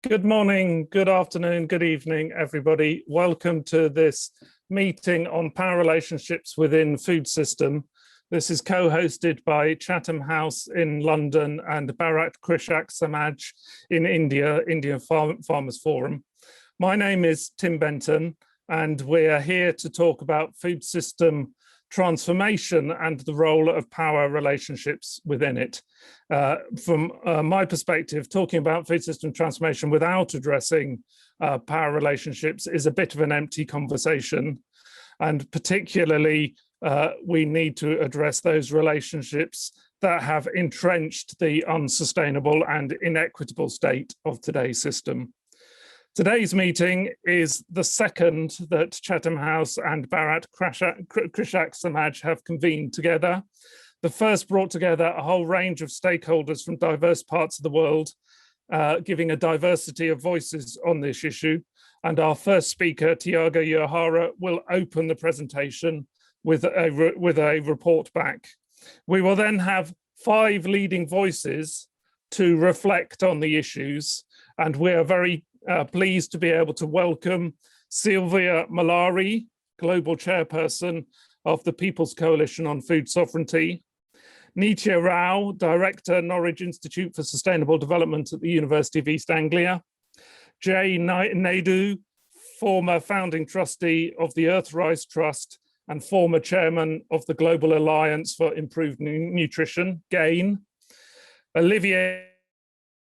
Good morning, good afternoon, good evening, everybody. Welcome to this meeting on power relationships within food system. This is co-hosted by Chatham House in London and Bharat Krishak Samaj in India, Indian Farmers Forum. My name is Tim Benton, and we are here to talk about food system transformation and the role of power relationships within it. From my perspective, talking about food system transformation without addressing power relationships is a bit of an empty conversation. And particularly, we need to address those relationships that have entrenched the unsustainable and inequitable state of today's system. Today's meeting is the second that Chatham House and Bharat Krishak Samaj have convened together. The first brought together a whole range of stakeholders from diverse parts of the world, giving a diversity of voices on this issue. And our first speaker, Tiago Yohara, will open the presentation with a report back. We will then have 5 leading voices to reflect on the issues, and we are very pleased to be able to welcome Sylvia Mallari, Global Chairperson of the People's Coalition on Food Sovereignty, Nitya Rao, Director, Norwich Institute for Sustainable Development at the University of East Anglia, Naidu, former founding trustee of the Earthrise Trust and former chairman of the Global Alliance for Improved Nutrition, GAIN, Olivier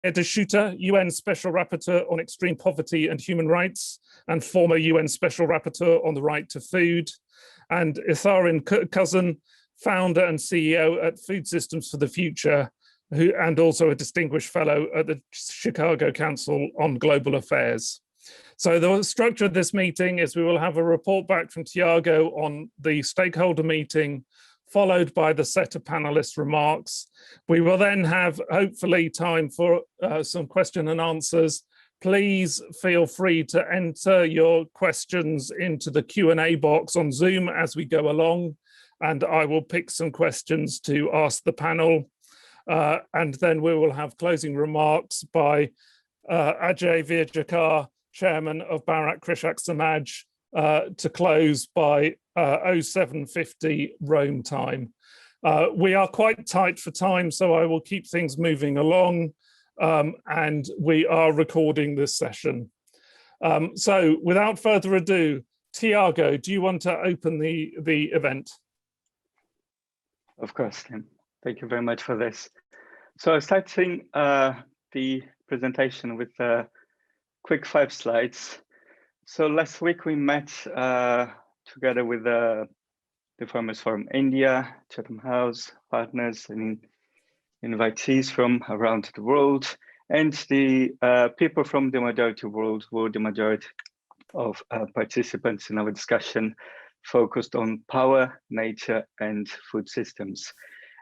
De Schutter, UN Special Rapporteur on Extreme Poverty and Human Rights, and former UN Special Rapporteur on the Right to Food, and Etharin Cousin, founder and CEO at Food Systems for the Future, and also a distinguished fellow at the Chicago Council on Global Affairs. So the structure of this meeting is we will have a report back from Tiago on the stakeholder meeting, followed by the set of panelist remarks. We will then have, hopefully, time for some question and answers. Please feel free to enter your questions into the Q&A box on Zoom as we go along, and I will pick some questions to ask the panel. And then we will have closing remarks by Ajay Virjakar, Chairman of Bharat Krishak Samaj, to close by 0750 Rome time. We are quite tight for time, so I will keep things moving along, and we are recording this session. So without further ado, Tiago, do you want to open the event? Of course, Tim. Thank you very much for this. So starting the presentation with a quick 5 slides. So last week we met together with the Farmers Forum India, Chatham House, partners and invitees from around the world, and the people from the majority world were the majority of participants in our discussion focused on power, nature, and food systems.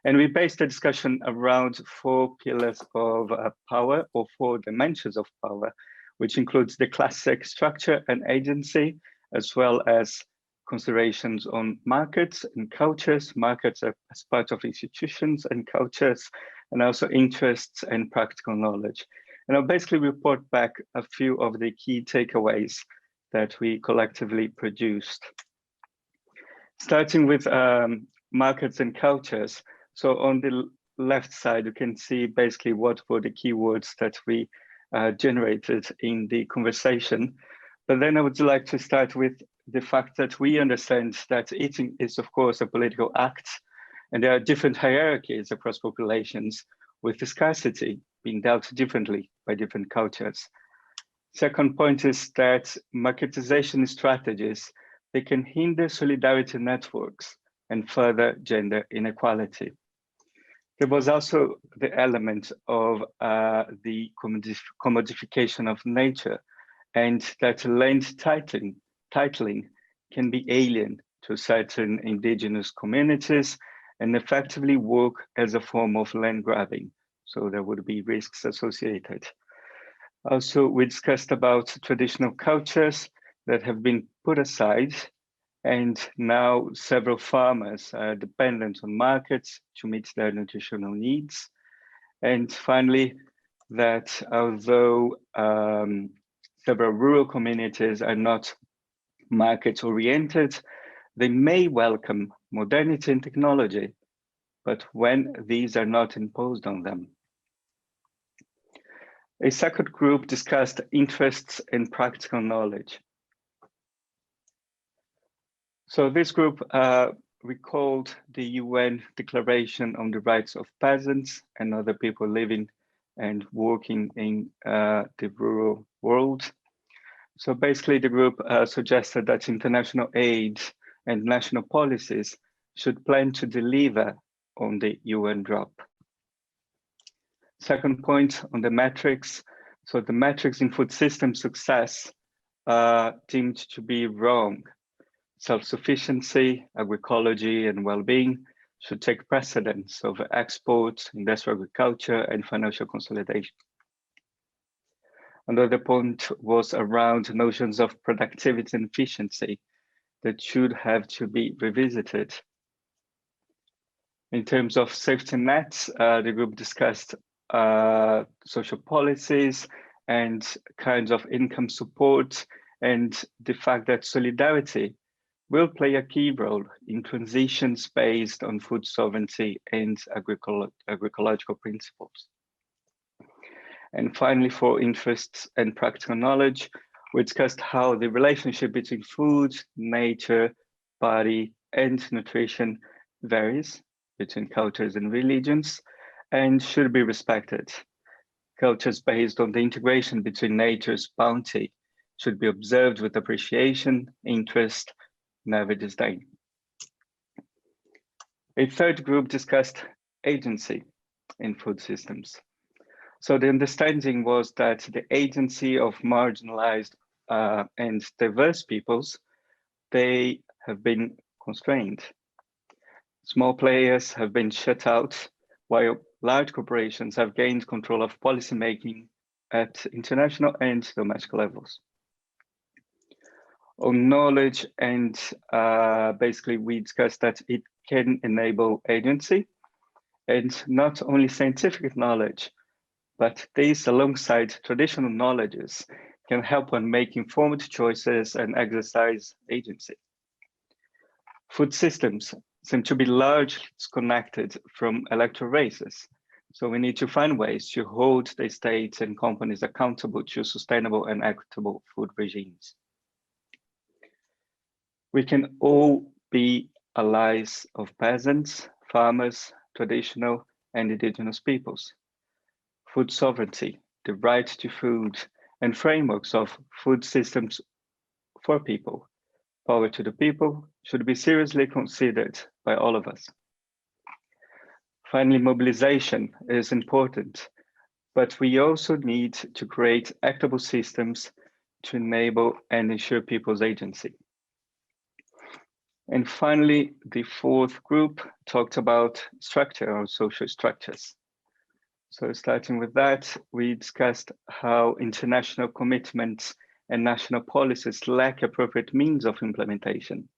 And we based the discussion around 4 pillars of power, or 4 dimensions of power, which includes the classic structure and agency, as well as considerations on markets and cultures, markets as part of institutions and cultures, and also interests and practical knowledge. And I'll basically report back a few of the key takeaways that we collectively produced. Starting with markets and cultures. So on the left side, you can see basically what were the keywords that we generated in the conversation. But then I would like to start with the fact that we understand that eating is, of course, a political act, and there are different hierarchies across populations, with the scarcity being dealt differently by different cultures. Second point is that marketization strategies, they can hinder solidarity networks and further gender inequality. There was also the element of the commodification of nature, and that land titling can be alien to certain indigenous communities and effectively work as a form of land grabbing. So there would be risks associated. Also, we discussed about traditional cultures that have been put aside, and now several farmers are dependent on markets to meet their nutritional needs. And finally, that although several rural communities are not market-oriented, they may welcome modernity and technology, but when these are not imposed on them. A second group discussed interests in practical knowledge. So this group recalled the UN Declaration on the Rights of Peasants and other people living and working in the rural world. So basically the group suggested that international aid and national policies should plan to deliver on the UN drop. Second point on the metrics. So the metrics in food system success deemed to be wrong. Self-sufficiency, agroecology, and well-being should take precedence over exports, industrial agriculture, and financial consolidation. Another point was around notions of productivity and efficiency that should have to be revisited. In terms of safety nets, the group discussed social policies and kinds of income support, and the fact that solidarity will play a key role in transitions based on food sovereignty and agroecological principles. And finally, for interests and practical knowledge, we discussed how the relationship between food, nature, body, and nutrition varies between cultures and religions and should be respected. Cultures based on the integration between nature's bounty should be observed with appreciation, interest, never disdain. A third group discussed agency in food systems. So the understanding was that the agency of marginalized and diverse peoples, they have been constrained. Small players have been shut out, while large corporations have gained control of policymaking at international and domestic levels. On knowledge, and basically we discussed that it can enable agency, and not only scientific knowledge, but this alongside traditional knowledges can help one make informed choices and exercise agency. Food systems seem to be largely disconnected from electoral races, so we need to find ways to hold the states and companies accountable to sustainable and equitable food regimes. We can all be allies of peasants, farmers, traditional and indigenous peoples. Food sovereignty, the right to food, and frameworks of food systems for people, power to the people, should be seriously considered by all of us. Finally, mobilization is important, but we also need to create equitable systems to enable and ensure people's agency. And finally, the fourth group talked about structure or social structures. So starting with that, we discussed how international commitments and national policies lack appropriate means of implementation,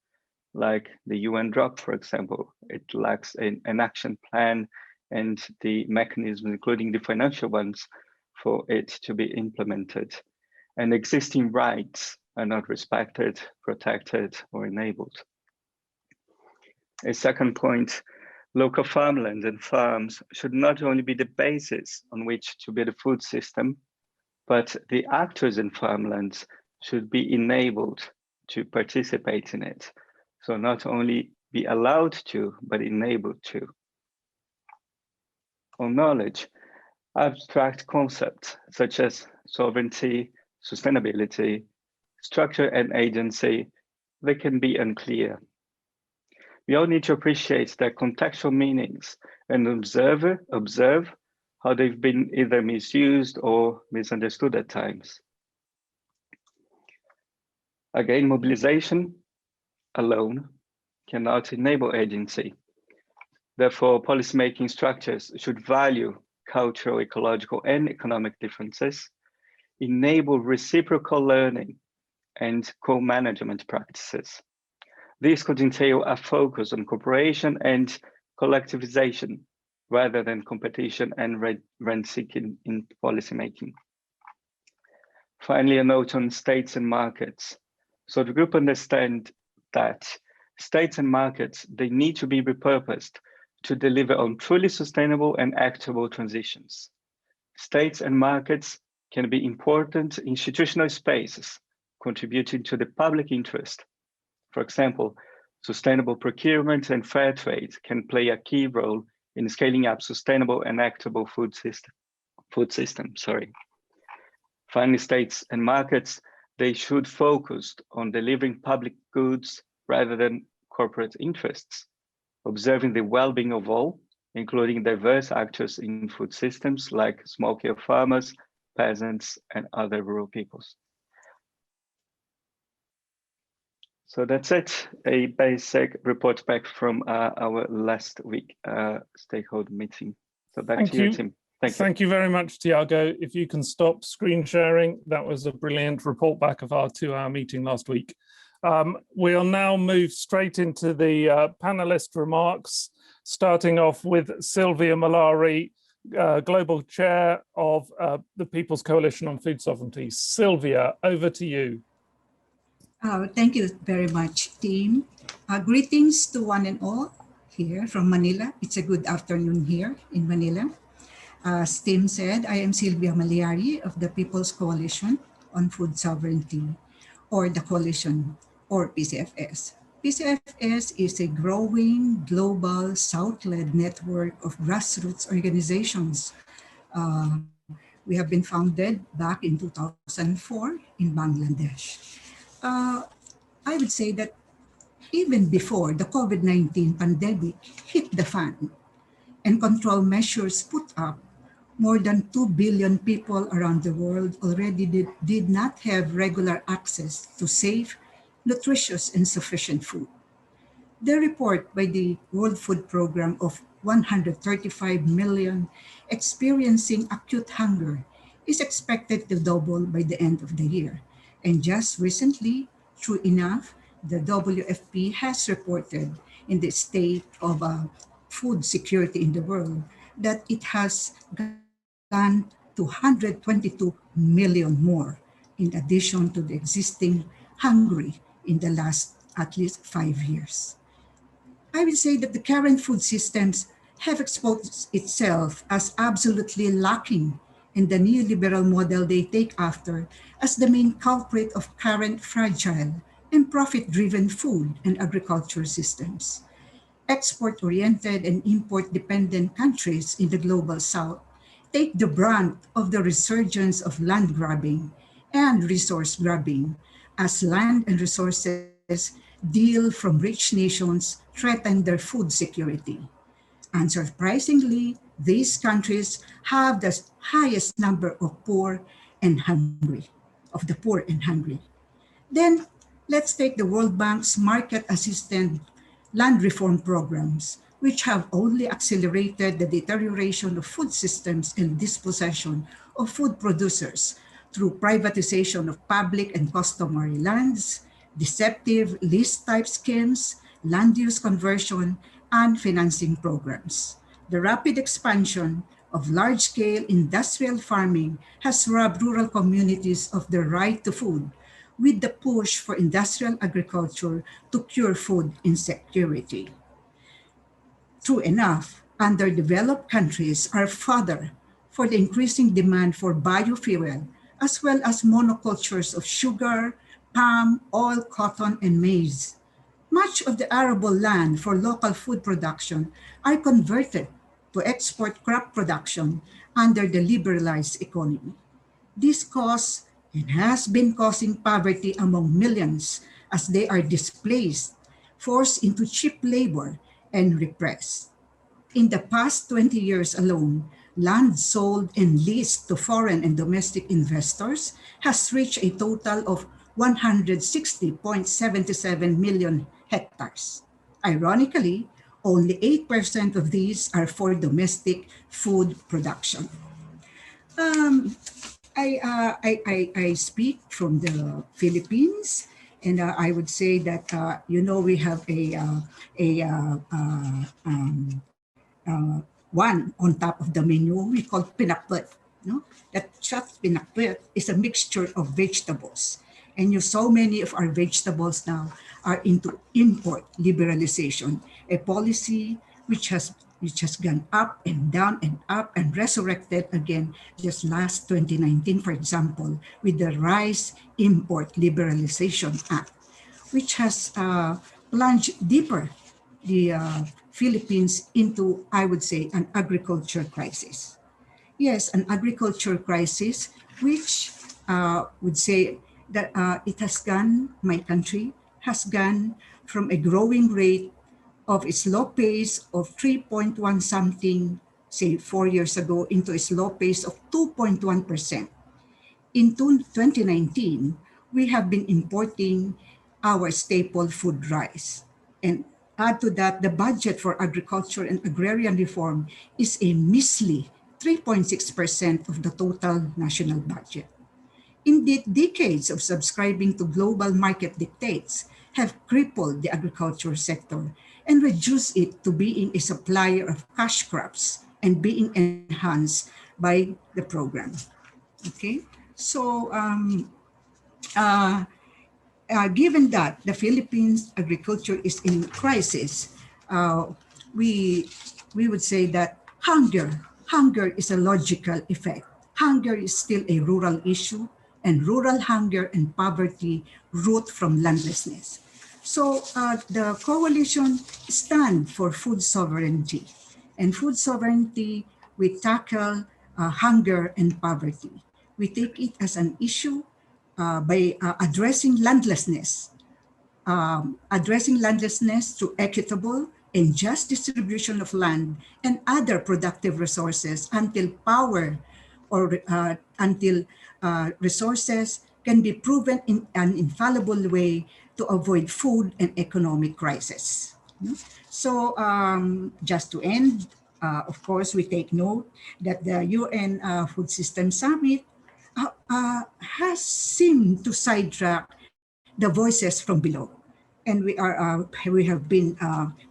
like the UN drop, for example. It lacks an action plan and the mechanisms, including the financial ones, for it to be implemented. And existing rights are not respected, protected, or enabled. A second point, local farmland and farms should not only be the basis on which to build a food system, but the actors in farmlands should be enabled to participate in it. So not only be allowed to, but enabled to. On knowledge, abstract concepts such as sovereignty, sustainability, structure and agency, they can be unclear. We all need to appreciate their contextual meanings and observe how they've been either misused or misunderstood at times. Again, mobilization alone cannot enable agency. Therefore, policymaking structures should value cultural, ecological, and economic differences, enable reciprocal learning and co-management practices. This could entail a focus on cooperation and collectivization rather than competition and rent-seeking in policymaking. Finally, a note on states and markets. So the group understands that states and markets, they need to be repurposed to deliver on truly sustainable and equitable transitions. States and markets can be important institutional spaces contributing to the public interest. For example, sustainable procurement and fair trade can play a key role in scaling up sustainable and equitable food system. Finally, states and markets, they should focus on delivering public goods rather than corporate interests, observing the well-being of all, including diverse actors in food systems like small-scale farmers, peasants, and other rural peoples. So that's it, a basic report back from our last week stakeholder meeting. So back to you, Tim. Thank you very much, Tiago. If you can stop screen sharing, that was a brilliant report back of our 2-hour meeting last week. We'll now move straight into the panelist remarks, starting off with Sylvia Mallari, Global Chair of the People's Coalition on Food Sovereignty. Sylvia, over to you. Thank you very much, team. Greetings to one and all here from Manila. It's a good afternoon here in Manila. As Tim said, I am Sylvia Mallari of the People's Coalition on Food Sovereignty, or the Coalition, or PCFS. PCFS is a growing global South-led network of grassroots organizations. We have been founded back in 2004 in Bangladesh. I would say that even before the COVID-19 pandemic hit the fan and control measures put up, more than 2 billion people around the world already did not have regular access to safe, nutritious, and sufficient food. The report by the World Food Programme of 135 million experiencing acute hunger is expected to double by the end of the year. And just recently, true enough, the WFP has reported in the state of food security in the world that it has gone to 122 million more, in addition to the existing hungry in the last at least 5 years. I will say that the current food systems have exposed itself as absolutely lacking in the neoliberal model they take after as the main culprit of current fragile and profit-driven food and agriculture systems. Export-oriented and import-dependent countries in the global south take the brunt of the resurgence of land grabbing and resource grabbing as land and resources deal from rich nations threaten their food security. Unsurprisingly, these countries have the highest number of poor and hungry, Then let's take the World Bank's market-assisted land reform programs, which have only accelerated the deterioration of food systems and dispossession of food producers through privatization of public and customary lands, deceptive lease-type schemes, land use conversion, and financing programs. The rapid expansion of large-scale industrial farming has robbed rural communities of their right to food, with the push for industrial agriculture to cure food insecurity. True enough, underdeveloped countries are fodder for the increasing demand for biofuel, as well as monocultures of sugar, palm, oil, cotton, and maize. Much of the arable land for local food production are converted to export crop production under the liberalized economy. This causes and has been causing poverty among millions as they are displaced, forced into cheap labor, and repressed. In the past 20 years alone, land sold and leased to foreign and domestic investors has reached a total of 160.77 million hectares. Ironically, only 8% of these are for domestic food production. I speak from the Philippines, and I would say that we have a one on top of the menu we call pinakput. No? That chopped pinakput is a mixture of vegetables. And so many of our vegetables now are into import liberalization, a policy which has gone up and resurrected again just last 2019, for example, with the Rice Import Liberalization Act, which has plunged deeper the Philippines into, I would say, an agriculture crisis. Yes, an agriculture crisis, which would say that my country has gone from a growing rate of a slow pace of 3.1 something, say 4 years ago, into a slow pace of 2.1%. In 2019, we have been importing our staple food rice. And add to that, the budget for agriculture and agrarian reform is a measly 3.6% of the total national budget. Indeed, decades of subscribing to global market dictates have crippled the agriculture sector and reduced it to being a supplier of cash crops and being enhanced by the program. Okay, so given that the Philippines agriculture is in crisis, we would say that hunger is a logical effect. Hunger is still a rural issue, and rural hunger and poverty root from landlessness. So the coalition stand for food sovereignty, and food sovereignty we tackle hunger and poverty. We take it as an issue by addressing landlessness through equitable and just distribution of land and other productive resources until resources can be proven in an infallible way to avoid food and economic crisis. So just to end, of course, we take note that the UN Food System Summit has seemed to sidetrack the voices from below. And we have been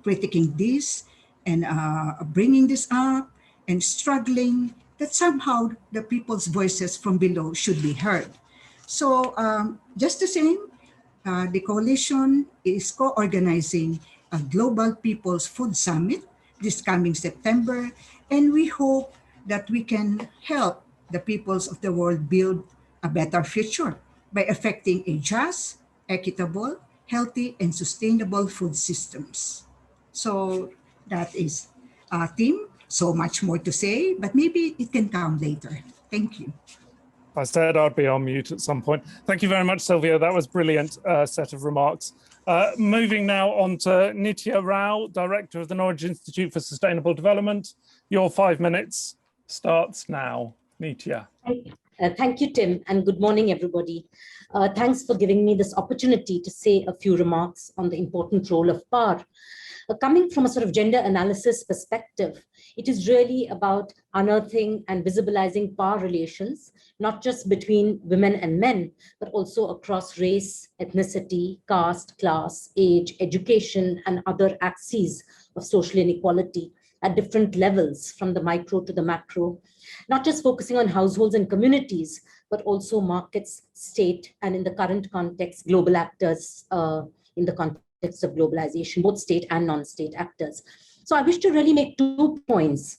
critiquing this and bringing this up and struggling that somehow the people's voices from below should be heard. So just the same, the coalition is co-organizing a Global People's Food Summit this coming September, and we hope that we can help the peoples of the world build a better future by effecting a just, equitable, healthy, and sustainable food systems. So that is Tim. So much more to say, but maybe it can come later. Thank you. I said I'd be on mute at some point. Thank you very much, Sylvia. That was a brilliant set of remarks. Moving now on to Nitya Rao, Director of the Norwich Institute for Sustainable Development. Your 5 minutes starts now. Nitya. Thank you, Tim, and good morning, everybody. Thanks for giving me this opportunity to say a few remarks on the important role of power. Coming from a sort of gender analysis perspective, it is really about unearthing and visibilizing power relations, not just between women and men, but also across race, ethnicity, caste, class, age, education, and other axes of social inequality at different levels, from the micro to the macro, not just focusing on households and communities, but also markets, state, and in the current context, global actors in the context of globalization, both state and non-state actors. So I wish to really make 2 points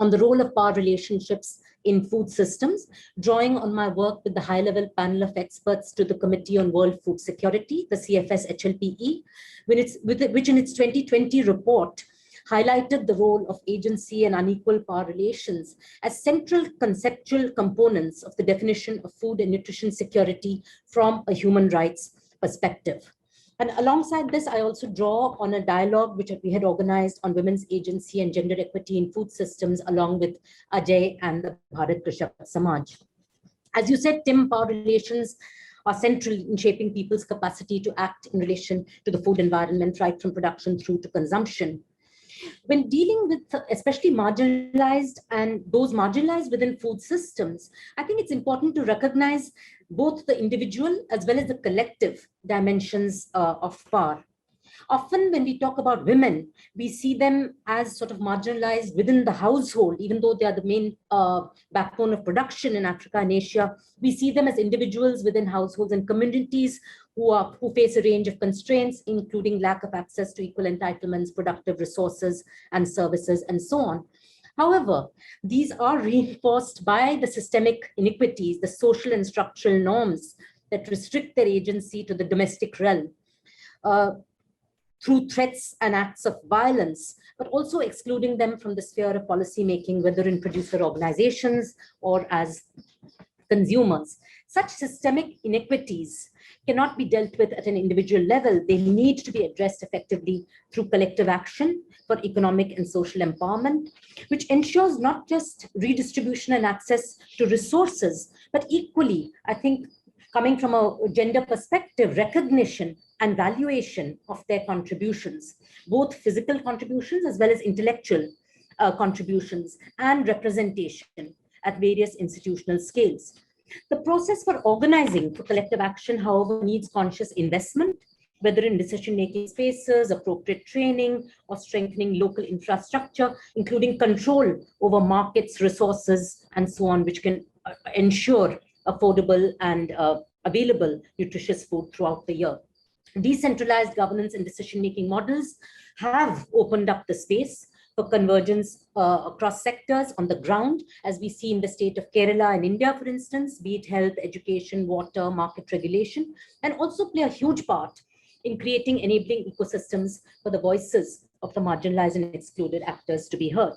on the role of power relationships in food systems, drawing on my work with the high-level panel of experts to the Committee on World Food Security, the CFS-HLPE, which in its 2020 report highlighted the role of agency and unequal power relations as central conceptual components of the definition of food and nutrition security from a human rights perspective. And alongside this, I also draw on a dialogue which we had organized on women's agency and gender equity in food systems, along with Ajay and the Bharat Krishak Samaj. As you said, Tim, power relations are central in shaping people's capacity to act in relation to the food environment, right from production through to consumption. When dealing with especially marginalized and those marginalized within food systems, I think it's important to recognize both the individual as well as the collective dimensions of power. Often when we talk about women, we see them as sort of marginalized within the household, even though they are the main backbone of production in Africa and Asia. We see them as individuals within households and communities who face a range of constraints, including lack of access to equal entitlements, productive resources and services, and so on. However, these are reinforced by the systemic inequities, the social and structural norms that restrict their agency to the domestic realm. Through threats and acts of violence, but also excluding them from the sphere of policymaking, whether in producer organizations or as consumers. Such systemic inequities cannot be dealt with at an individual level. They need to be addressed effectively through collective action for economic and social empowerment, which ensures not just redistribution and access to resources, but equally, I think, coming from a gender perspective, recognition and valuation of their contributions, both physical contributions as well as intellectual contributions and representation at various institutional scales. The process for organizing for collective action, however, needs conscious investment, whether in decision-making spaces, appropriate training, or strengthening local infrastructure, including control over markets, resources, and so on, which can ensure affordable and available nutritious food throughout the year. Decentralized governance and decision-making models have opened up the space for convergence across sectors on the ground, as we see in the state of Kerala and India, for instance, be it health, education, water, market regulation, and also play a huge part in creating enabling ecosystems for the voices of the marginalized and excluded actors to be heard.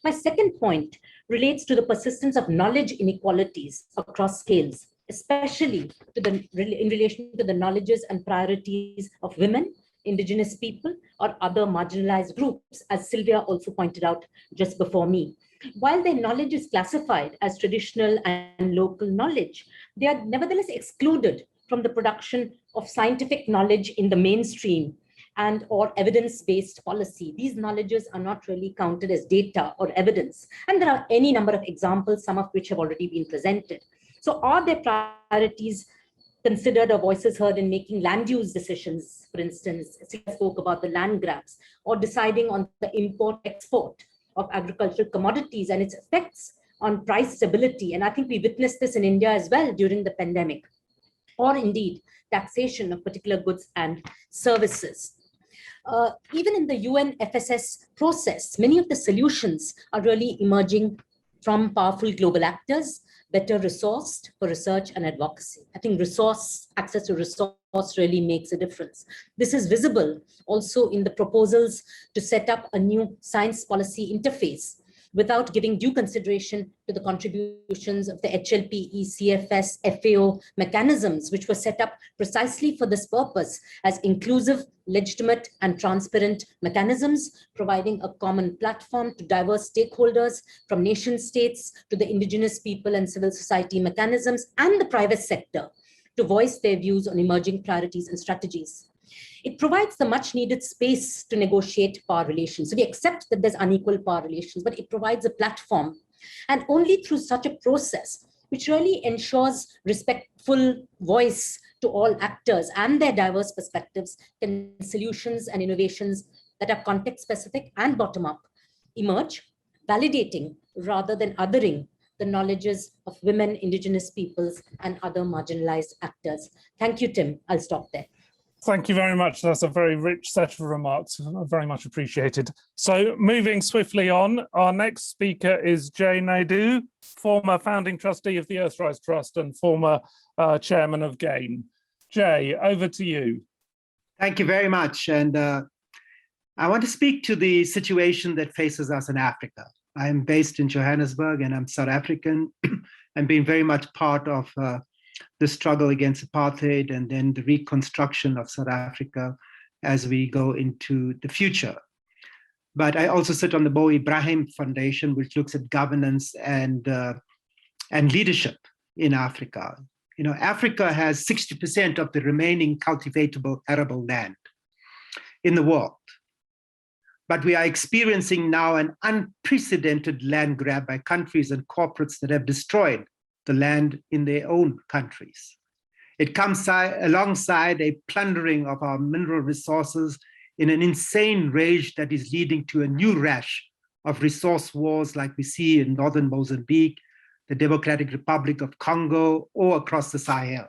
My second point relates to the persistence of knowledge inequalities across scales, especially in relation to the knowledges and priorities of women, indigenous people, or other marginalized groups, as Sylvia also pointed out just before me. While their knowledge is classified as traditional and local knowledge, they are nevertheless excluded from the production of scientific knowledge in the mainstream and or evidence-based policy. These knowledges are not really counted as data or evidence. And there are any number of examples, some of which have already been presented. So are there priorities considered or voices heard in making land use decisions, for instance? Sylvia spoke about the land grabs, or deciding on the import-export of agricultural commodities and its effects on price stability. And I think we witnessed this in India as well during the pandemic, or indeed taxation of particular goods and services. Even in the UN FSS process, many of the solutions are really emerging from powerful global actors, better resourced for research and advocacy. I think access to resource really makes a difference. This is visible also in the proposals to set up a new science policy interface without giving due consideration to the contributions of the HLPE, CFS, FAO mechanisms, which were set up precisely for this purpose as inclusive, legitimate, and transparent mechanisms, providing a common platform to diverse stakeholders from nation states to the indigenous people and civil society mechanisms and the private sector to voice their views on emerging priorities and strategies. It provides the much needed space to negotiate power relations. So we accept that there's unequal power relations, but it provides a platform. And only through such a process, which really ensures respectful voice to all actors and their diverse perspectives, can solutions and innovations that are context specific and bottom up emerge, validating rather than othering the knowledges of women, indigenous peoples, and other marginalized actors. Thank you, Tim. I'll stop there. Thank you very much. That's a very rich set of remarks. Very much appreciated. So moving swiftly on, our next speaker is Jay Naidu, former founding trustee of the Earthrise Trust and former chairman of GAIN. Jay, over to you. Thank you very much. And I want to speak to the situation that faces us in Africa. I'm based in Johannesburg and I'm South African and been very much part of the struggle against apartheid and then the reconstruction of South Africa as we go into the future. But I also sit on the Bo Ibrahim Foundation, which looks at governance and leadership in Africa. You know, Africa has 60% of the remaining cultivatable arable land in the world. But we are experiencing now an unprecedented land grab by countries and corporates that have destroyed the land in their own countries. It comes alongside a plundering of our mineral resources in an insane rage that is leading to a new rash of resource wars like we see in northern Mozambique, the Democratic Republic of Congo, or across the Sahel.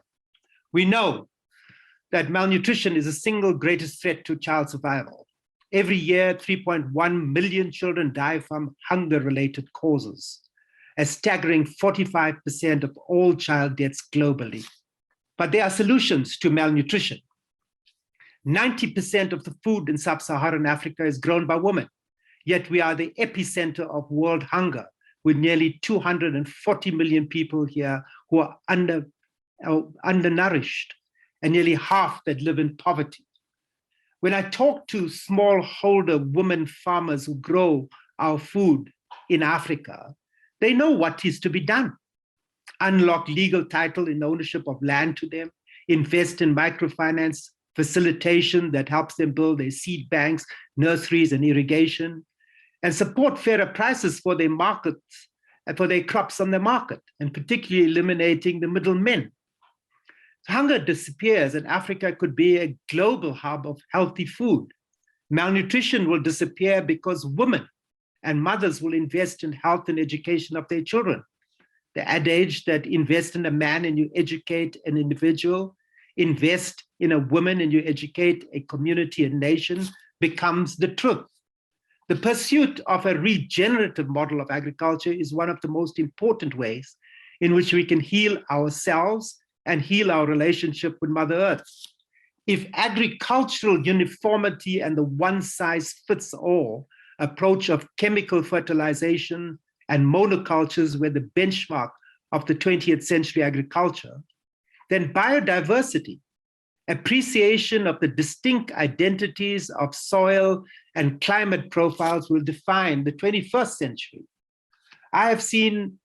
We know that malnutrition is the single greatest threat to child survival. Every year, 3.1 million children die from hunger-related causes, a staggering 45% of all child deaths globally. But there are solutions to malnutrition. 90% of the food in sub-Saharan Africa is grown by women, yet we are the epicenter of world hunger, with nearly 240 million people here who are undernourished, and nearly half that live in poverty. When I talk to smallholder women farmers who grow our food in Africa, they know what is to be done. Unlock legal title and ownership of land to them, invest in microfinance facilitation that helps them build their seed banks, nurseries, and irrigation, and support fairer prices for their markets and for their crops on the market, and particularly eliminating the middlemen. Hunger disappears and Africa could be a global hub of healthy food. Malnutrition will disappear because women and mothers will invest in health and education of their children. The adage that invest in a man and you educate an individual, invest in a woman and you educate a community and nation becomes the truth. The pursuit of a regenerative model of agriculture is one of the most important ways in which we can heal ourselves and heal our relationship with Mother Earth. If agricultural uniformity and the one-size-fits-all approach of chemical fertilization and monocultures were the benchmark of the 20th century agriculture, then biodiversity, appreciation of the distinct identities of soil and climate profiles will define the 21st century. I have seen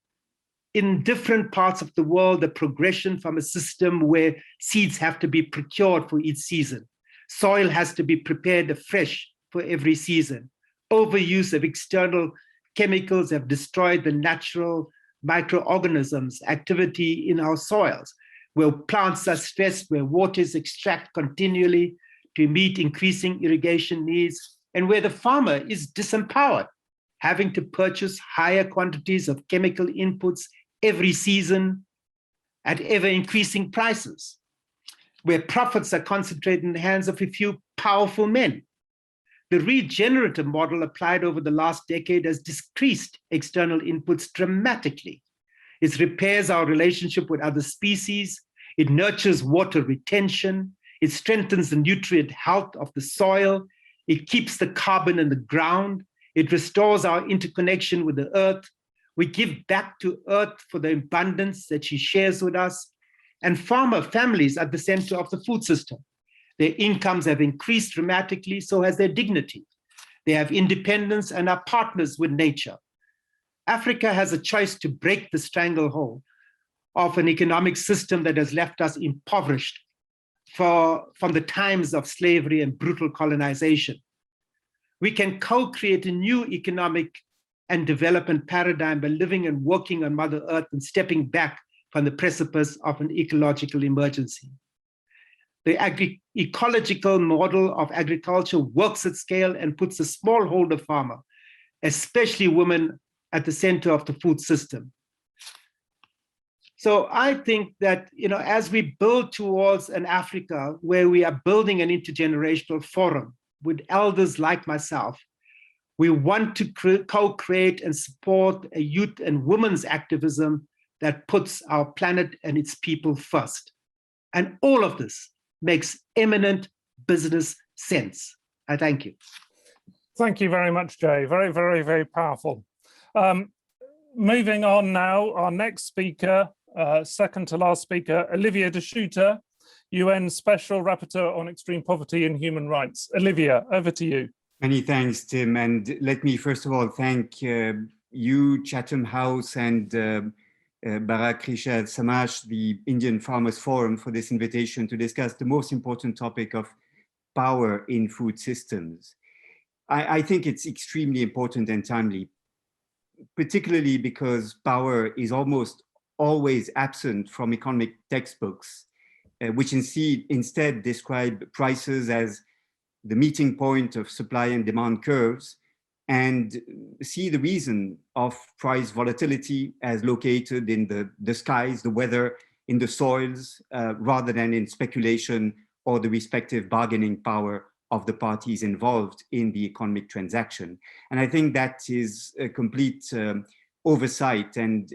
in different parts of the world the progression from a system where seeds have to be procured for each season. Soil has to be prepared afresh for every season. Overuse of external chemicals have destroyed the natural microorganisms activity in our soils, where plants are stressed, where water is extracted continually to meet increasing irrigation needs, and where the farmer is disempowered, having to purchase higher quantities of chemical inputs every season at ever increasing prices, where profits are concentrated in the hands of a few powerful men. The regenerative model applied over the last decade has decreased external inputs dramatically. It repairs our relationship with other species, it nurtures water retention, it strengthens the nutrient health of the soil, it keeps the carbon in the ground, it restores our interconnection with the earth. We give back to earth for the abundance that she shares with us. And farmer families are at the center of the food system. Their incomes have increased dramatically, so has their dignity. They have independence and are partners with nature. Africa has a choice to break the stranglehold of an economic system that has left us impoverished from the times of slavery and brutal colonization. We can co-create a new economic and development paradigm by living and working on Mother Earth and stepping back from the precipice of an ecological emergency. The ecological model of agriculture works at scale and puts the smallholder farmer, especially women, at the center of the food system. So I think that, as we build towards an Africa where we are building an intergenerational forum with elders like myself, we want to co-create and support a youth and women's activism that puts our planet and its people first. And all of this makes eminent business sense. I thank you. Thank you very much, Jay. Very, very, very powerful. Moving on now, our next speaker, second to last speaker, Olivier De Schutter, UN Special Rapporteur on Extreme Poverty and Human Rights. Olivier, over to you. Many thanks, Tim. And let me first of all thank you, Chatham House, and Barak Risha Samash, the Indian Farmers Forum, for this invitation to discuss the most important topic of power in food systems. I think it's extremely important and timely, particularly because power is almost always absent from economic textbooks, which instead describe prices as the meeting point of supply and demand curves, and see the reason of price volatility as located in the skies, the weather, in the soils, rather than in speculation or the respective bargaining power of the parties involved in the economic transaction. And I think that is a complete oversight and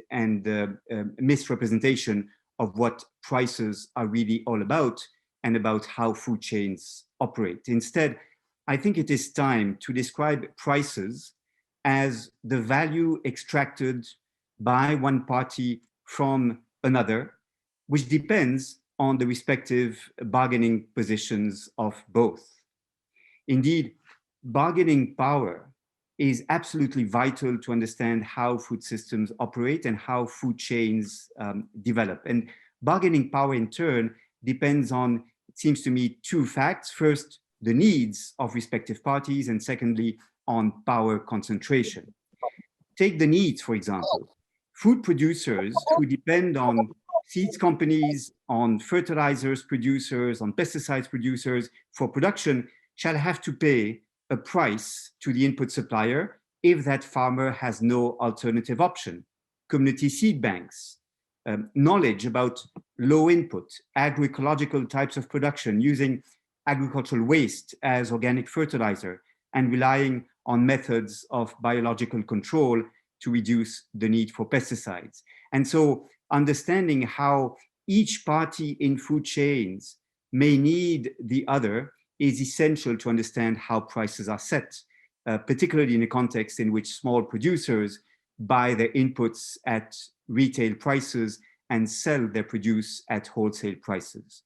misrepresentation of what prices are really all about and about how food chains operate. Instead, I think it is time to describe prices as the value extracted by one party from another, which depends on the respective bargaining positions of both. Indeed, bargaining power is absolutely vital to understand how food systems operate and how food chains develop. And bargaining power in turn depends on, it seems to me, two facts. First, the needs of respective parties, and secondly, on power concentration. Take the needs, for example. Food producers who depend on seeds companies, on fertilizers producers, on pesticides producers for production shall have to pay a price to the input supplier if that farmer has no alternative option. Community seed banks, knowledge about low input, agroecological types of production using agricultural waste as organic fertilizer and relying on methods of biological control to reduce the need for pesticides. And so understanding how each party in food chains may need the other is essential to understand how prices are set, particularly in a context in which small producers buy their inputs at retail prices and sell their produce at wholesale prices.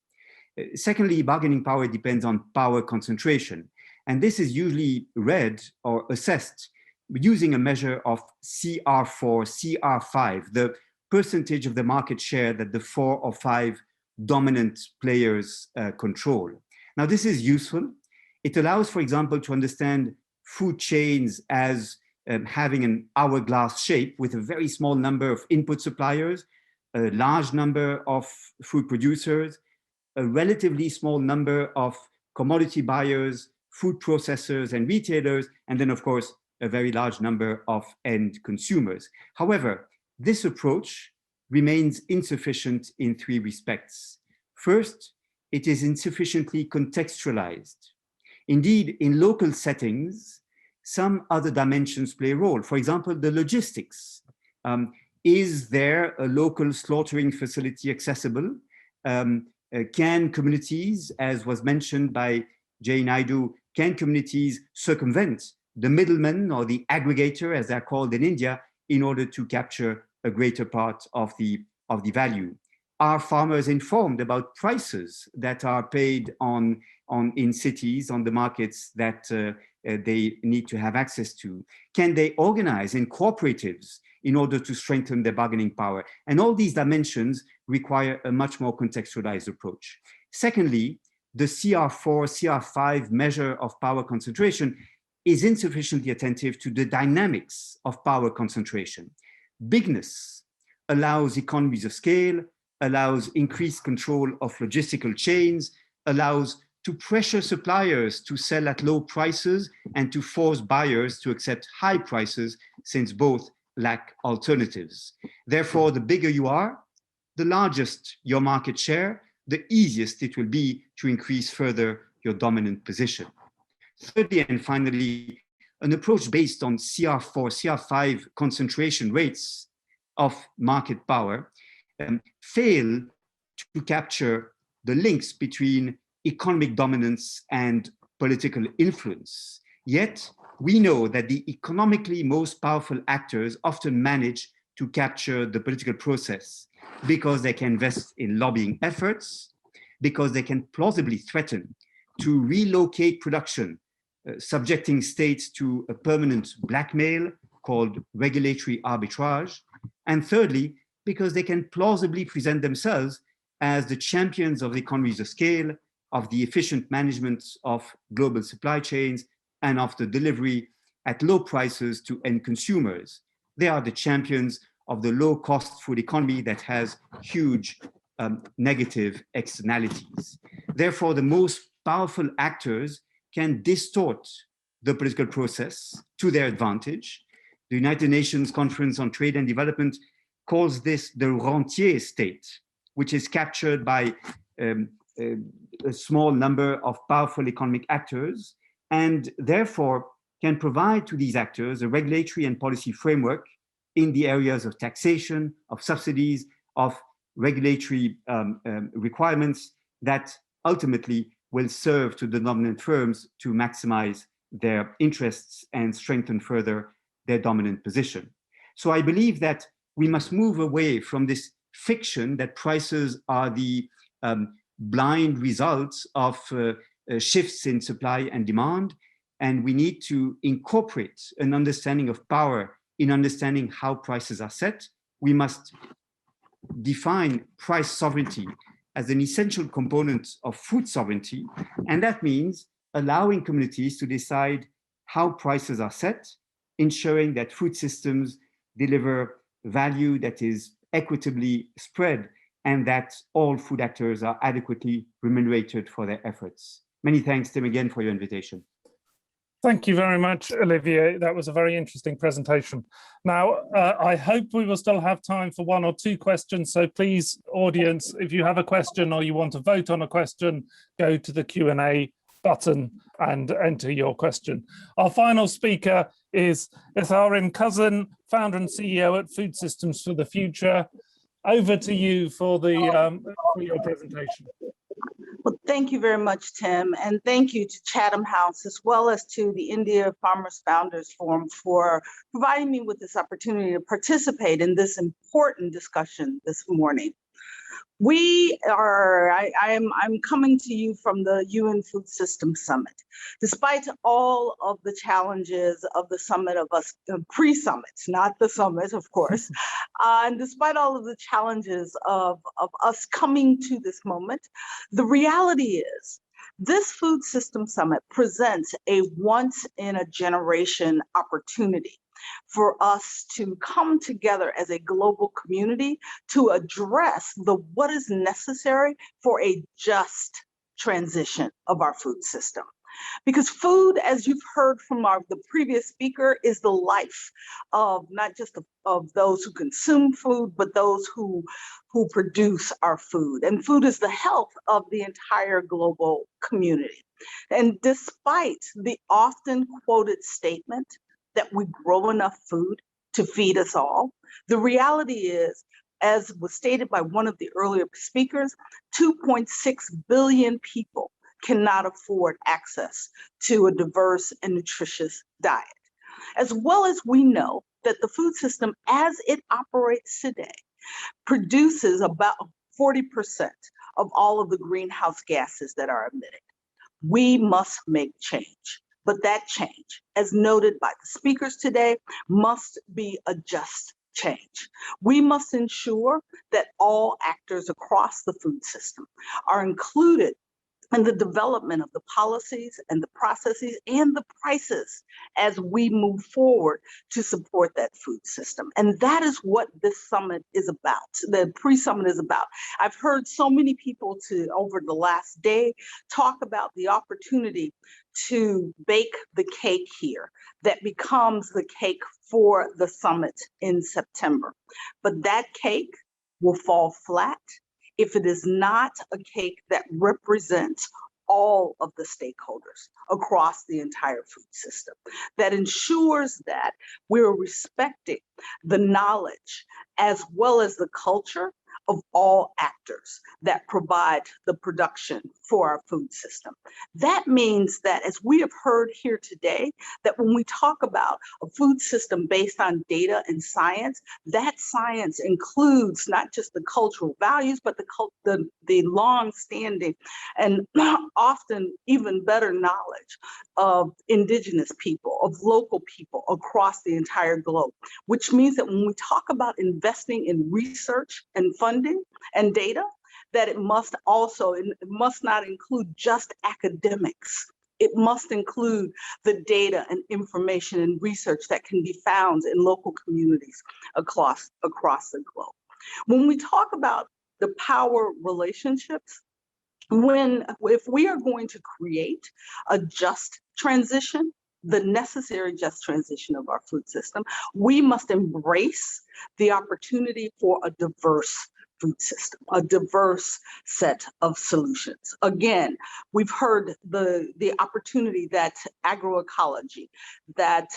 Secondly, bargaining power depends on power concentration. And this is usually read or assessed using a measure of CR4, CR5, the percentage of the market share that the 4 or 5 dominant players control. Now, this is useful. It allows, for example, to understand food chains as having an hourglass shape with a very small number of input suppliers, a large number of food producers, a relatively small number of commodity buyers, food processors and retailers, and then, of course, a very large number of end consumers. However, this approach remains insufficient in 3 respects. First, it is insufficiently contextualized. Indeed, in local settings, some other dimensions play a role. For example, the logistics. Is there a local slaughtering facility accessible? Can communities, as was mentioned by Jay Naidu, can communities circumvent the middleman or the aggregator, as they're called in India, in order to capture a greater part of the value? Are farmers informed about prices that are paid in cities, on the markets that they need to have access to? Can they organize in cooperatives in order to strengthen their bargaining power? And all these dimensions require a much more contextualized approach. Secondly, the CR4, CR5 measure of power concentration is insufficiently attentive to the dynamics of power concentration. Bigness allows economies of scale, allows increased control of logistical chains, allows to pressure suppliers to sell at low prices and to force buyers to accept high prices, since both lack alternatives. Therefore, the bigger you are, the largest your market share, the easiest it will be to increase further your dominant position. Thirdly, and finally, an approach based on CR4, CR5 concentration rates of market power fail to capture the links between economic dominance and political influence. Yet, we know that the economically most powerful actors often manage to capture the political process because they can invest in lobbying efforts, because they can plausibly threaten to relocate production, subjecting states to a permanent blackmail called regulatory arbitrage. And thirdly, because they can plausibly present themselves as the champions of the economies of scale, of the efficient management of global supply chains, and of the delivery at low prices to end consumers. They are the champions of the low-cost food economy that has huge negative externalities. Therefore, the most powerful actors can distort the political process to their advantage. The United Nations Conference on Trade and Development calls this the rentier state, which is captured by a small number of powerful economic actors, and therefore can provide to these actors a regulatory and policy framework in the areas of taxation, of subsidies, of regulatory requirements that ultimately will serve to the dominant firms to maximize their interests and strengthen further their dominant position. So I believe that we must move away from this fiction that prices are the blind results of shifts in supply and demand, and we need to incorporate an understanding of power in understanding how prices are set. We must define price sovereignty as an essential component of food sovereignty, and that means allowing communities to decide how prices are set, ensuring that food systems deliver value that is equitably spread and that all food actors are adequately remunerated for their efforts. Many thanks, Tim, again for your invitation. Thank you very much, Olivier. That was a very interesting presentation. Now, I hope we will still have time for one or two questions. So please, audience, if you have a question or you want to vote on a question, go to the Q&A button and enter your question. Our final speaker is Etharin Cousin, founder and CEO at Food Systems for the Future. Over to you for your presentation. Well, thank you very much, Tim, and thank you to Chatham House as well as to the India Farmers Founders Forum for providing me with this opportunity to participate in this important discussion this morning. I'm coming to you from the UN Food Systems Summit. Despite all of the challenges of the summit, of us pre-summits, not the summit, of course, and despite all of the challenges of us coming to this moment, the reality is this Food Systems Summit presents a once-in-a-generation opportunity for us to come together as a global community to address what is necessary for a just transition of our food system. Because food, as you've heard from the previous speaker, is the life of not just of those who consume food, but those who produce our food. And food is the health of the entire global community. And despite the often quoted statement that we grow enough food to feed us all, the reality is, as was stated by one of the earlier speakers, 2.6 billion people cannot afford access to a diverse and nutritious diet. As well as we know that the food system as it operates today produces about 40% of all of the greenhouse gases that are emitted. We must make change. But that change, as noted by the speakers today, must be a just change. We must ensure that all actors across the food system are included in the development of the policies and the processes and the prices as we move forward to support that food system. And that is what this summit is about, the pre-summit is about. I've heard so many people over the last day talk about the opportunity to bake the cake here that becomes the cake for the summit in September. But that cake will fall flat if it is not a cake that represents all of the stakeholders across the entire food system, that ensures that we're respecting the knowledge as well as the culture of all actors that provide the production for our food system. That means that, as we have heard here today, that when we talk about a food system based on data and science, that science includes not just the cultural values, but the long-standing and often even better knowledge of indigenous people, of local people across the entire globe, which means that when we talk about investing in research and funding and data, that it must not include just academics. It must include the data and information and research that can be found in local communities across the globe. When we talk about the power relationships. If we are going to create a just transition, the necessary just transition of our food system, we must embrace the opportunity for a diverse food system, a diverse set of solutions. Again, we've heard the opportunity that agroecology, that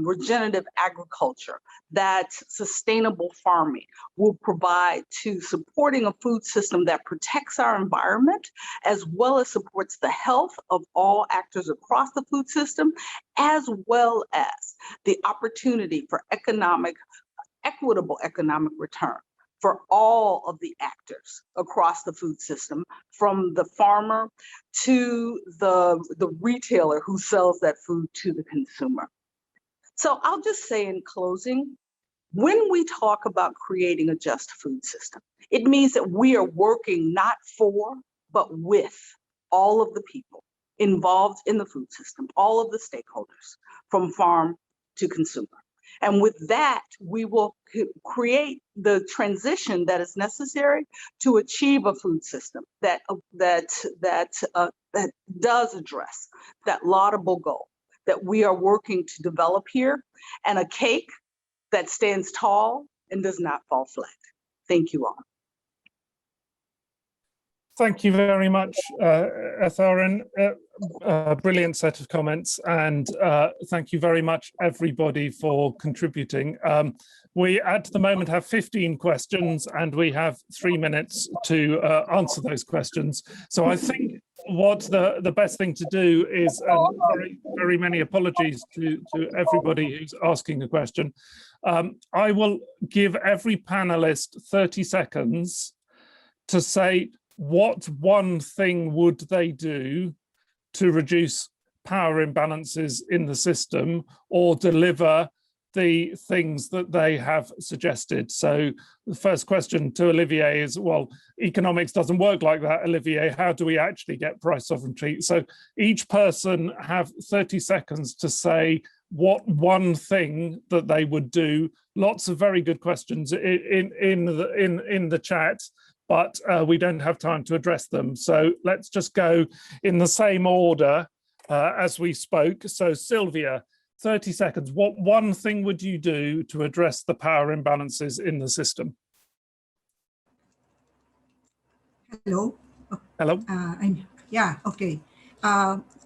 regenerative agriculture, that sustainable farming will provide to supporting a food system that protects our environment, as well as supports the health of all actors across the food system, as well as the opportunity for equitable economic return for all of the actors across the food system, from the farmer to the retailer who sells that food to the consumer. So I'll just say in closing, when we talk about creating a just food system, it means that we are working not for, but with all of the people involved in the food system, all of the stakeholders, from farm to consumer. And with that, we will create the transition that is necessary to achieve a food system that does address that laudable goal that we are working to develop here, and a cake that stands tall and does not fall flat. Thank you all. Thank you very much, Etharin. Brilliant set of comments, and thank you very much, everybody, for contributing. We, at the moment, have 15 questions, and we have 3 minutes to answer those questions. So I think what the best thing to do is, very many apologies to everybody who's asking a question. I will give every panelist 30 seconds to say what one thing would they do to reduce power imbalances in the system or deliver the things that they have suggested. So the first question to Olivier is, well, economics doesn't work like that, Olivier. How do we actually get price sovereignty? So each person have 30 seconds to say what one thing that they would do. Lots of very good questions in the chat, but we don't have time to address them. So let's just go in the same order as we spoke. So Sylvia, 30 seconds. What one thing would you do to address the power imbalances in the system? Hello. Hello. Yeah, okay.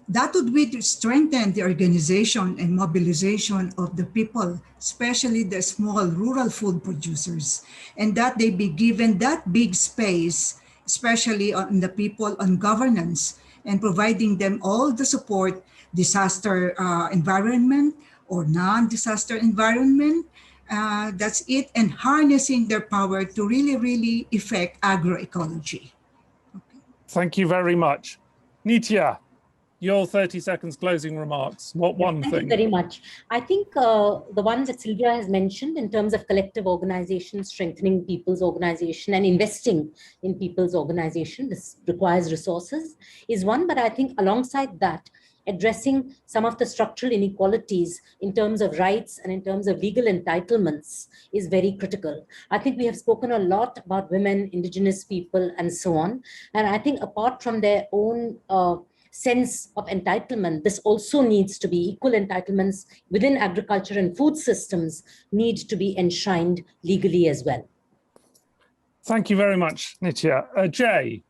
That would be to strengthen the organization and mobilization of the people, especially the small rural food producers, and that they be given that big space, especially on the people on governance, and providing them all the support, disaster environment or non-disaster environment. That's it, and harnessing their power to really, really affect agroecology. Okay. Thank you very much. Nitya, your 30 seconds closing remarks. What one thing? Thank you very much. I think the one that Sylvia has mentioned in terms of collective organization, strengthening people's organization and investing in people's organization, this requires resources, is one. But I think alongside that, addressing some of the structural inequalities in terms of rights and in terms of legal entitlements is very critical. I think we have spoken a lot about women, indigenous people, and so on. And I think apart from their own sense of entitlement, this also needs to be equal entitlements within agriculture and food systems need to be enshrined legally as well. Thank you very much, Nitya. Jay.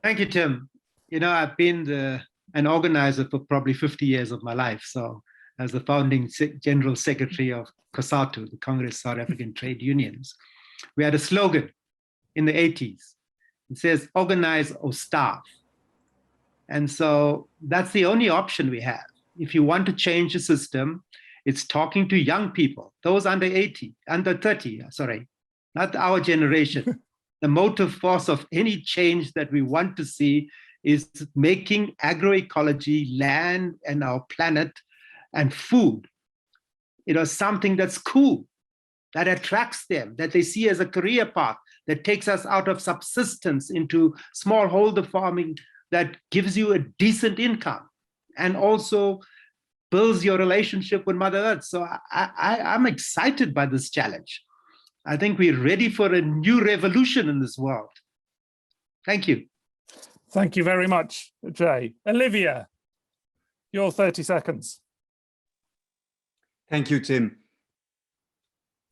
Thank you, Tim. You know, I've been an organizer for probably 50 years of my life. So as the founding General Secretary of COSATU, the Congress South African Trade Unions, we had a slogan in the 80s. It says, organize or starve. And so that's the only option we have. If you want to change the system, it's talking to young people, those under 30, sorry, not our generation. The motive force of any change that we want to see is making agroecology, land and our planet and food, something that's cool, that attracts them, that they see as a career path, that takes us out of subsistence into smallholder farming that gives you a decent income and also builds your relationship with Mother Earth. So I'm excited by this challenge. I think we're ready for a new revolution in this world. Thank you. Thank you very much, Jay. Olivia, your 30 seconds. Thank you, Tim.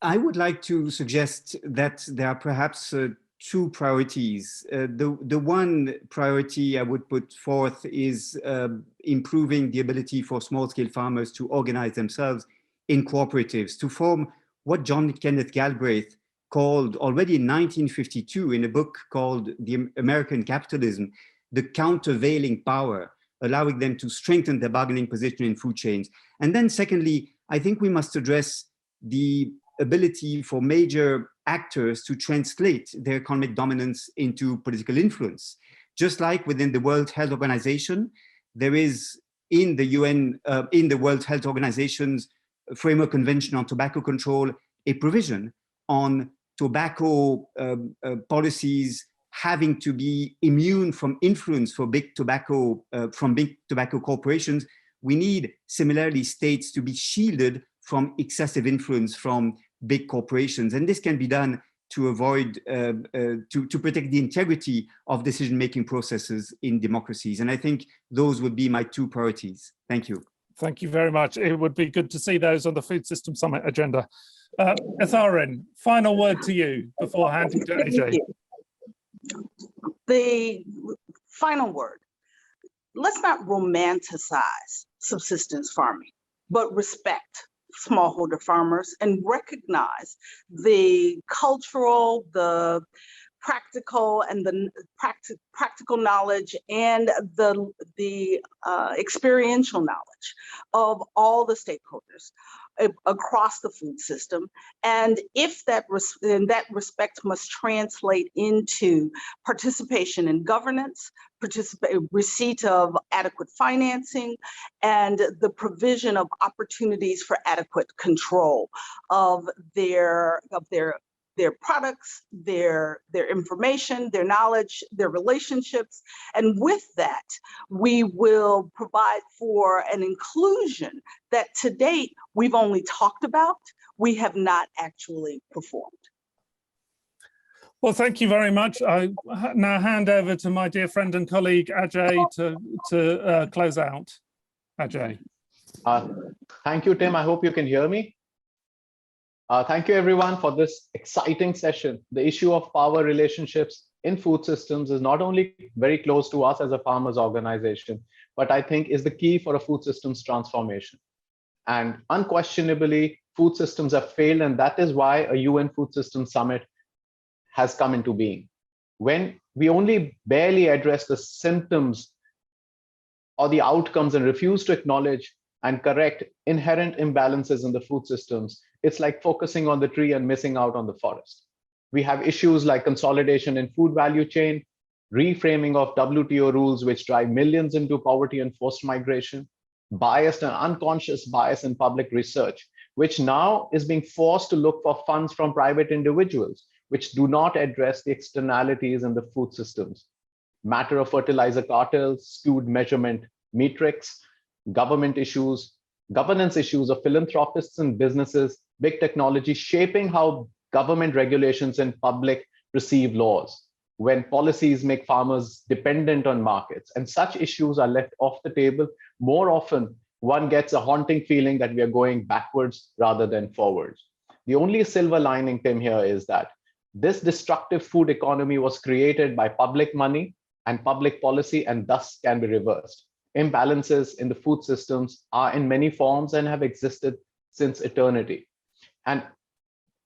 I would like to suggest that there are perhaps two priorities. The one priority I would put forth is improving the ability for small-scale farmers to organize themselves in cooperatives, to form what John Kenneth Galbraith called already in 1952 in a book called The American Capitalism, the countervailing power, allowing them to strengthen their bargaining position in food chains. And then secondly, I think we must address the ability for major actors to translate their economic dominance into political influence. Just like within the World Health Organization, there is in the UN, in the World Health Organization's Framework Convention on Tobacco Control, a provision on tobacco policies having to be immune from influence for big tobacco, from big tobacco corporations. We need similarly states to be shielded from excessive influence from big corporations. And this can be done to avoid, to protect the integrity of decision-making processes in democracies. And I think those would be my two priorities. Thank you. Thank you very much. It would be good to see those on the Food System Summit agenda. Etharin, final word to you before handing to AJ. The final word. Let's not romanticize subsistence farming, but respect smallholder farmers and recognize the cultural, the practical, and the practical knowledge and the experiential knowledge of all the stakeholders across the food system. And if that respect must translate into participation in governance, receipt of adequate financing, and the provision of opportunities for adequate control of their products, their information, their knowledge, their relationships. And with that, we will provide for an inclusion that to date, we've only talked about, we have not actually performed. Well, thank you very much. I now hand over to my dear friend and colleague, Ajay, to close out. Ajay. Thank you, Tim. I hope you can hear me. Thank you, everyone, for this exciting session. The issue of power relationships in food systems is not only very close to us as a farmers organization, but I think is the key for a food systems transformation. And unquestionably, food systems have failed, and that is why a UN Food Systems Summit has come into being. When we only barely address the symptoms or the outcomes and refuse to acknowledge and correct inherent imbalances in the food systems, it's like focusing on the tree and missing out on the forest. We have issues like consolidation in food value chain, reframing of WTO rules which drive millions into poverty and forced migration, biased and unconscious bias in public research, which now is being forced to look for funds from private individuals, which do not address the externalities in the food systems. Matter of fertilizer cartels, skewed measurement metrics, government issues, governance issues of philanthropists and businesses, big technology shaping how government regulations and public perceive laws, when policies make farmers dependent on markets, and such issues are left off the table, more often one gets a haunting feeling that we are going backwards rather than forwards. The only silver lining, Tim, here is that this destructive food economy was created by public money and public policy, and thus can be reversed. Imbalances in the food systems are in many forms and have existed since eternity. And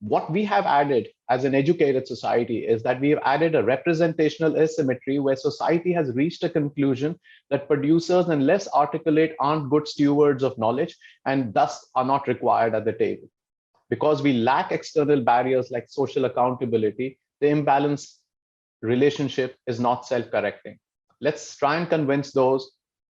what we have added as an educated society is that we have added a representational asymmetry where society has reached a conclusion that producers and less articulate aren't good stewards of knowledge and thus are not required at the table. Because we lack external barriers like social accountability, the imbalance relationship is not self-correcting. Let's try and convince those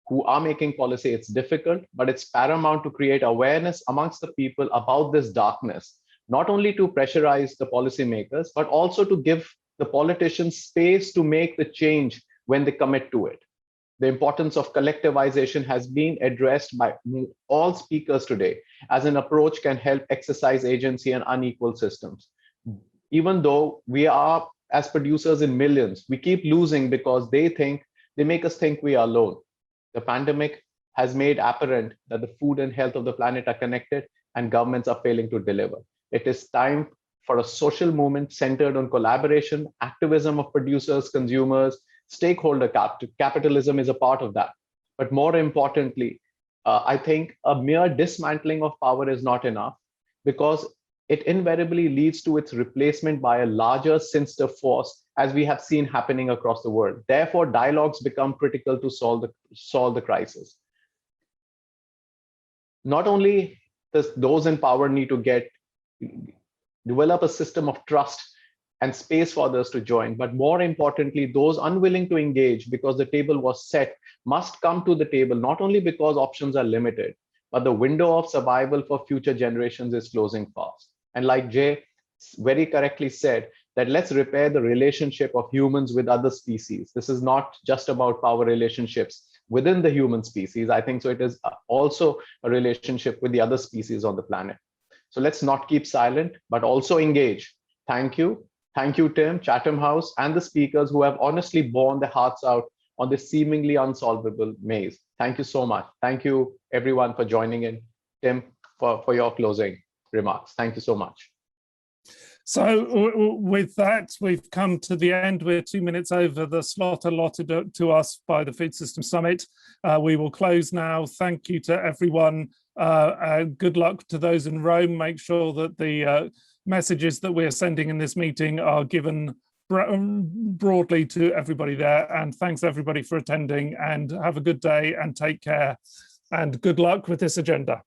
who are making policy. It's difficult, but it's paramount to create awareness amongst the people about this darkness, not only to pressurize the policymakers, but also to give the politicians space to make the change when they commit to it. The importance of collectivization has been addressed by all speakers today, as an approach can help exercise agency in unequal systems. even though we are, as producers, in millions, we keep losing because they make us think we are alone. The pandemic has made apparent that the food and health of the planet are connected, and governments are failing to deliver. It is time for a social movement centered on collaboration, activism of producers, consumers, stakeholder capitalism is a part of that. But more importantly, I think a mere dismantling of power is not enough, because it invariably leads to its replacement by a larger, sinister force, as we have seen happening across the world. Therefore, dialogues become critical to solve the crisis. Not only does those in power need to develop a system of trust and space for others to join, but more importantly, those unwilling to engage because the table was set must come to the table, not only because options are limited, but the window of survival for future generations is closing fast. And like Jay very correctly said, that let's repair the relationship of humans with other species. This is not just about power relationships within the human species. I think so it is also a relationship with the other species on the planet. So let's not keep silent, but also engage. Thank you. Thank you, Tim, Chatham House, and the speakers who have honestly borne their hearts out on this seemingly unsolvable maze. Thank you so much. Thank you, everyone, for joining in. Tim, for your closing remarks. Thank you so much. So with that, we've come to the end. We're 2 minutes over the slot allotted to us by the Food System Summit. We will close now. Thank you to everyone. Good luck to those in Rome. Make sure that the messages that we're sending in this meeting are given broadly to everybody there. And thanks everybody for attending, and have a good day and take care, and good luck with this agenda.